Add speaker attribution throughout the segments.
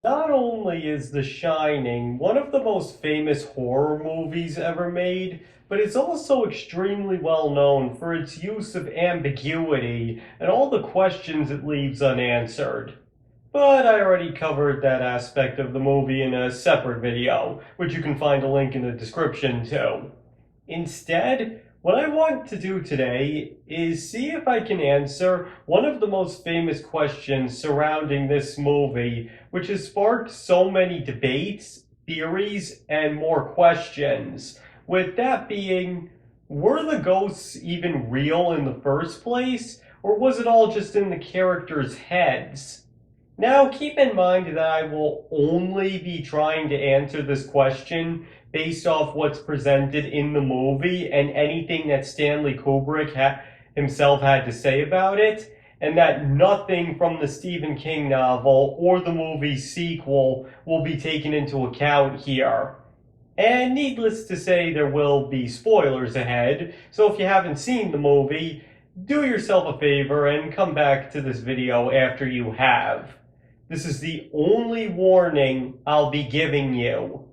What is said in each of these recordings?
Speaker 1: Not only is The Shining one of the most famous horror movies ever made, but it's also extremely well known for its use of ambiguity and all the questions it leaves unanswered. But I already covered that aspect of the movie in a separate video, which you can find a link in the description too. Instead, what I want to do today is see if I can answer one of the most famous questions surrounding this movie, which has sparked so many debates, theories, and more questions. With that being, were the ghosts even real in the first place, or was it all just in the characters' heads? Now, keep in mind that I will only be trying to answer this question based off what's presented in the movie and anything that Stanley Kubrick himself had to say about it, and that nothing from the Stephen King novel or the movie sequel will be taken into account here. And needless to say, there will be spoilers ahead, so if you haven't seen the movie, do yourself a favor and come back to this video after you have. This is the only warning I'll be giving you.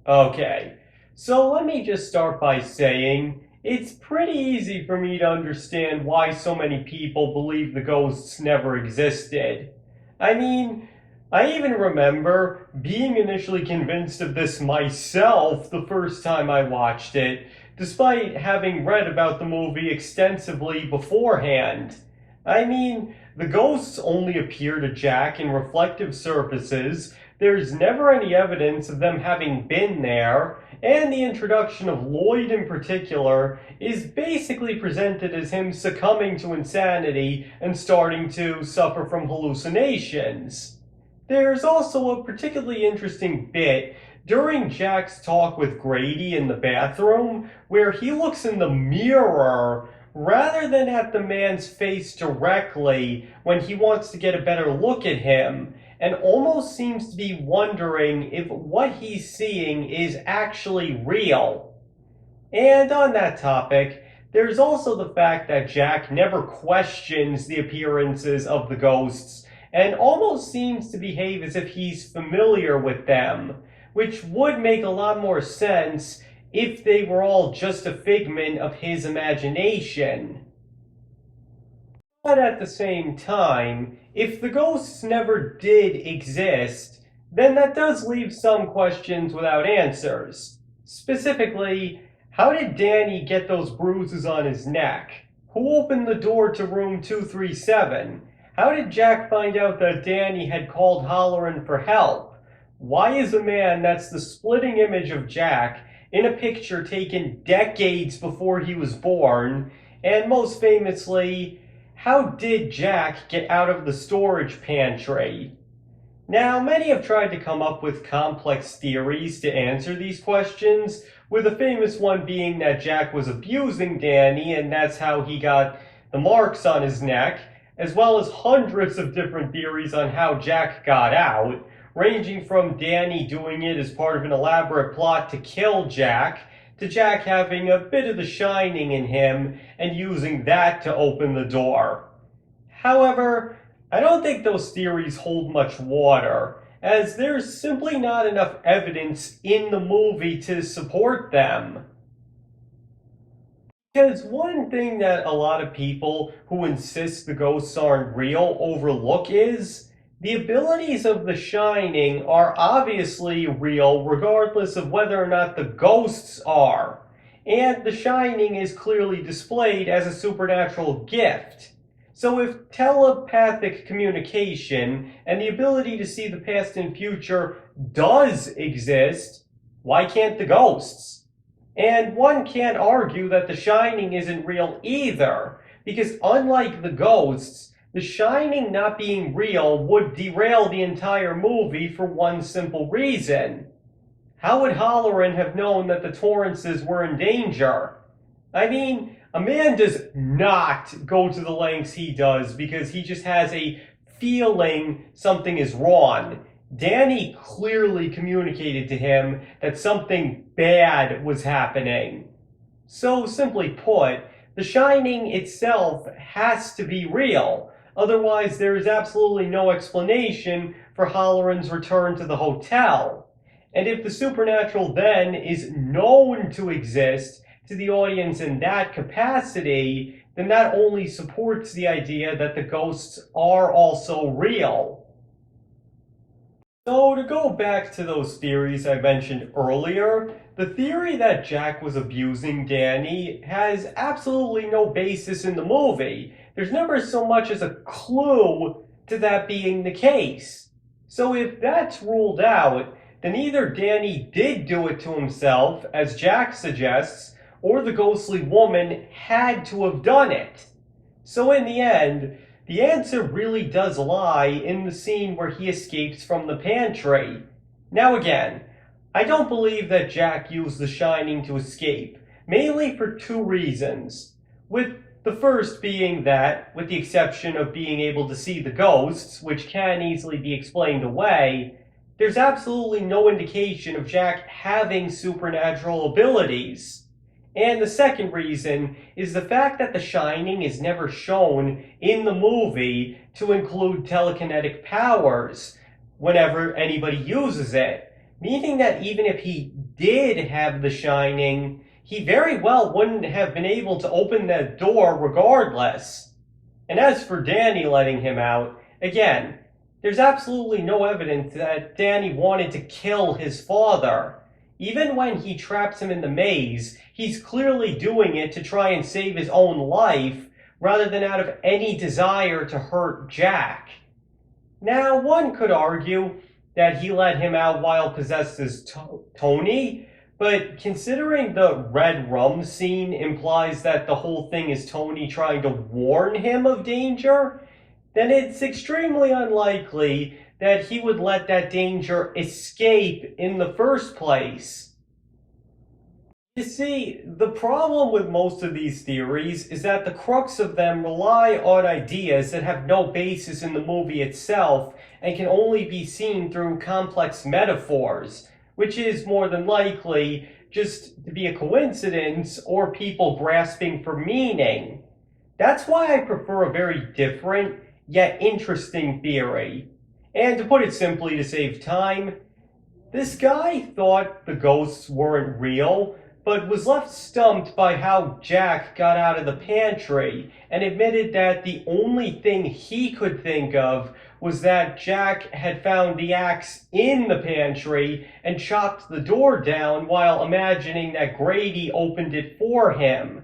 Speaker 1: Okay, so let me just start by saying it's pretty easy for me to understand why so many people believe the ghosts never existed. I mean, I even remember being initially convinced of this myself the first time I watched it, despite having read about the movie extensively beforehand. I mean, the ghosts only appear to Jack in reflective surfaces. There's never any evidence of them having been there, and the introduction of Lloyd in particular is basically presented as him succumbing to insanity and starting to suffer from hallucinations. There's also a particularly interesting bit during Jack's talk with Grady in the bathroom where he looks in the mirror rather than at the man's face directly when he wants to get a better look at him, and almost seems to be wondering if what he's seeing is actually real. And on that topic, there's also the fact that Jack never questions the appearances of the ghosts and almost seems to behave as if he's familiar with them, which would make a lot more sense if they were all just a figment of his imagination. But at the same time, if the ghosts never did exist, then that does leave some questions without answers. Specifically, how did Danny get those bruises on his neck? Who opened the door to room 237? How did Jack find out that Danny had called Holleran for help? Why is a man that's the splitting image of Jack in a picture taken decades before he was born? And most famously, how did Jack get out of the storage pantry? Now, many have tried to come up with complex theories to answer these questions, with a famous one being that Jack was abusing Danny and that's how he got the marks on his neck, as well as hundreds of different theories on how Jack got out, ranging from Danny doing it as part of an elaborate plot to kill Jack, to Jack having a bit of the shining in him and using that to open the door. However, I don't think those theories hold much water, as there's simply not enough evidence in the movie to support them. Because one thing that a lot of people who insist the ghosts aren't real overlook is the abilities of The Shining are obviously real regardless of whether or not the ghosts are. And The Shining is clearly displayed as a supernatural gift. So if telepathic communication and the ability to see the past and future does exist, why can't the ghosts? And one can't argue that The Shining isn't real either, because unlike the ghosts, The Shining not being real would derail the entire movie for one simple reason. How would Halloran have known that the Torrances were in danger? I mean, a man does not go to the lengths he does because he just has a feeling something is wrong. Danny clearly communicated to him that something bad was happening. So, simply put, The Shining itself has to be real. Otherwise, there is absolutely no explanation for Halloran's return to the hotel. And if the supernatural then is known to exist to the audience in that capacity, then that only supports the idea that the ghosts are also real. So, to go back to those theories I mentioned earlier, the theory that Jack was abusing Danny has absolutely no basis in the movie. There's never so much as a clue to that being the case. So, if that's ruled out, then either Danny did do it to himself, as Jack suggests, or the ghostly woman had to have done it. So, in the end, the answer really does lie in the scene where he escapes from the pantry. Now, again, I don't believe that Jack used the Shining to escape, mainly for two reasons. With the first being that, with the exception of being able to see the ghosts, which can easily be explained away, there's absolutely no indication of Jack having supernatural abilities. And the second reason is the fact that The Shining is never shown in the movie to include telekinetic powers whenever anybody uses it. Meaning that even if he did have The Shining, he very well wouldn't have been able to open that door regardless. And as for Danny letting him out, again, there's absolutely no evidence that Danny wanted to kill his father. Even when he traps him in the maze, he's clearly doing it to try and save his own life rather than out of any desire to hurt Jack. Now, one could argue that he let him out while possessed as Tony, but considering the red rum scene implies that the whole thing is Tony trying to warn him of danger, then it's extremely unlikely that he would let that danger escape in the first place. You see, the problem with most of these theories is that the crux of them rely on ideas that have no basis in the movie itself and can only be seen through complex metaphors, which is more than likely just to be a coincidence or people grasping for meaning. That's why I prefer a very different yet interesting theory. And to put it simply to save time, this guy thought the ghosts weren't real, but was left stumped by how Jack got out of the pantry and admitted that the only thing he could think of was that Jack had found the axe in the pantry and chopped the door down while imagining that Grady opened it for him.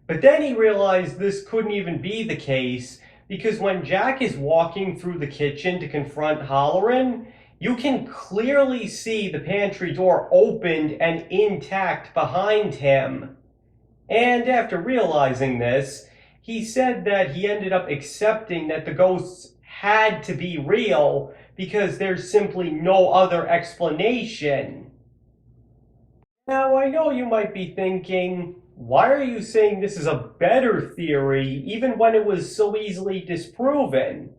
Speaker 1: But then he realized this couldn't even be the case because when Jack is walking through the kitchen to confront Halloran, you can clearly see the pantry door opened and intact behind him. And after realizing this, he said that he ended up accepting that the ghosts had to be real because there's simply no other explanation. Now, I know you might be thinking, why are you saying this is a better theory even when it was so easily disproven?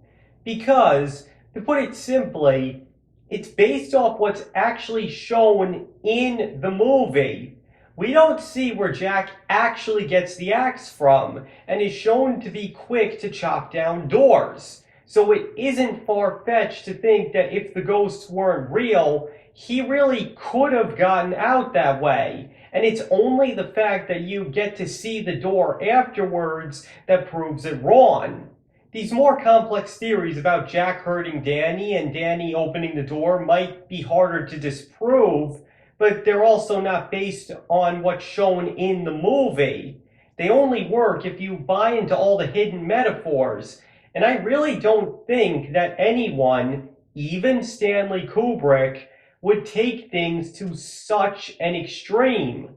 Speaker 1: Because, to put it simply, it's based off what's actually shown in the movie. We don't see where Jack actually gets the axe from and is shown to be quick to chop down doors. So it isn't far-fetched to think that if the ghosts weren't real, he really could have gotten out that way. And it's only the fact that you get to see the door afterwards that proves it wrong. These more complex theories about Jack hurting Danny and Danny opening the door might be harder to disprove, but they're also not based on what's shown in the movie. They only work if you buy into all the hidden metaphors. And I really don't think that anyone, even Stanley Kubrick, would take things to such an extreme.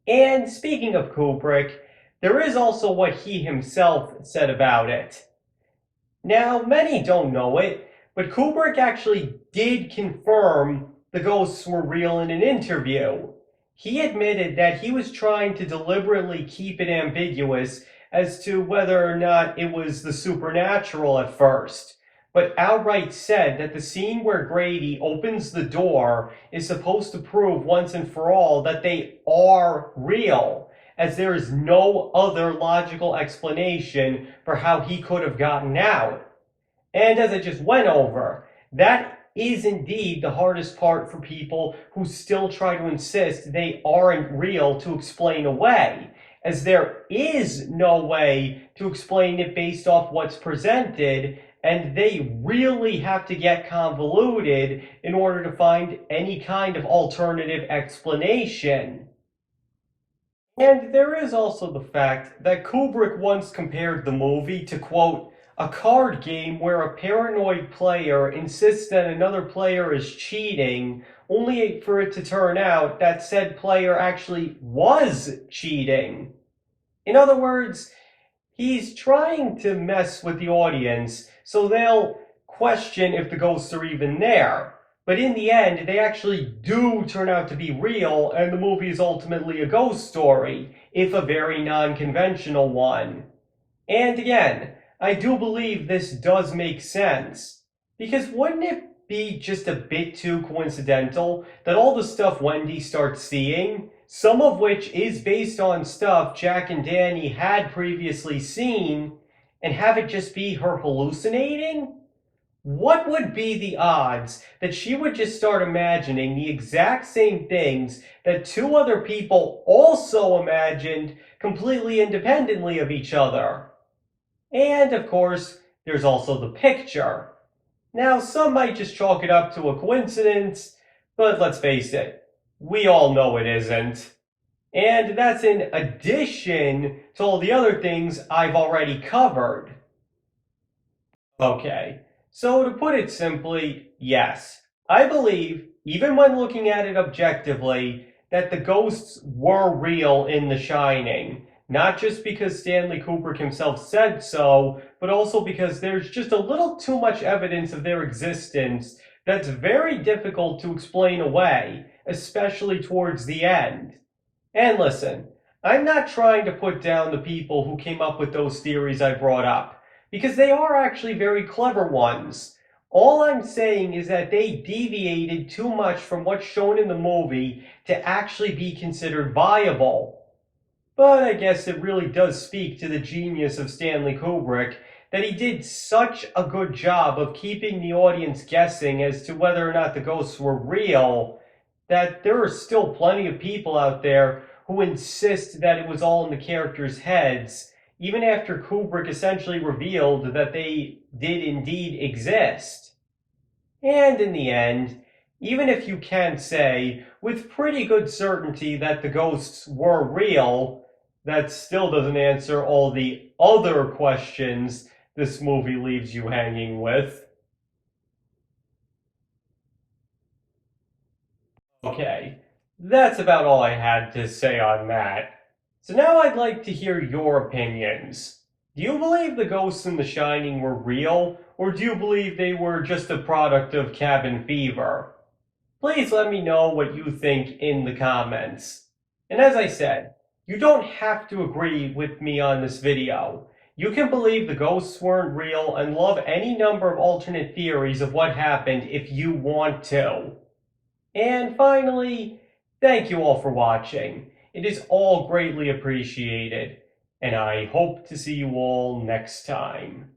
Speaker 1: And speaking of Kubrick, there is also what he himself said about it. Now, many don't know it, but Kubrick actually did confirm the ghosts were real in an interview. He admitted that he was trying to deliberately keep it ambiguous as to whether or not it was the supernatural at first, but outright said that the scene where Grady opens the door is supposed to prove once and for all that they are real, as there is no other logical explanation for how he could have gotten out. And as I just went over, that is indeed the hardest part for people who still try to insist they aren't real to explain away, as there is no way to explain it based off what's presented, and they really have to get convoluted in order to find any kind of alternative explanation. And there is also the fact that Kubrick once compared the movie to, quote, a card game where a paranoid player insists that another player is cheating, only for it to turn out that said player actually was cheating. In other words, he's trying to mess with the audience so they'll question if the ghosts are even there. But in the end, they actually do turn out to be real, and the movie is ultimately a ghost story, if a very non conventional one. And again, I do believe this does make sense. Because wouldn't it be just a bit too coincidental that all the stuff Wendy starts seeing, some of which is based on stuff Jack and Danny had previously seen, and have it just be her hallucinating? What would be the odds that she would just start imagining the exact same things that two other people also imagined completely independently of each other? And of course, there's also the picture. Now, some might just chalk it up to a coincidence, but let's face it, we all know it isn't. And that's in addition to all the other things I've already covered. Okay, so to put it simply, yes, I believe, even when looking at it objectively, that the ghosts were real in The Shining. Not just because Stanley Kubrick himself said so, but also because there's just a little too much evidence of their existence that's very difficult to explain away, especially towards the end. And listen, I'm not trying to put down the people who came up with those theories I brought up, because they are actually very clever ones. All I'm saying is that they deviated too much from what's shown in the movie to actually be considered viable. But I guess it really does speak to the genius of Stanley Kubrick that he did such a good job of keeping the audience guessing as to whether or not the ghosts were real, that there are still plenty of people out there who insist that it was all in the characters' heads, even after Kubrick essentially revealed that they did indeed exist. And in the end, even if you can say with pretty good certainty that the ghosts were real, that still doesn't answer all the other questions this movie leaves you hanging with. Okay, that's about all I had to say on that. So now I'd like to hear your opinions. Do you believe the ghosts in The Shining were real, or do you believe they were just a product of cabin fever? Please let me know what you think in the comments. And as I said, you don't have to agree with me on this video. You can believe the ghosts weren't real and love any number of alternate theories of what happened if you want to. And finally, thank you all for watching. It is all greatly appreciated, and I hope to see you all next time.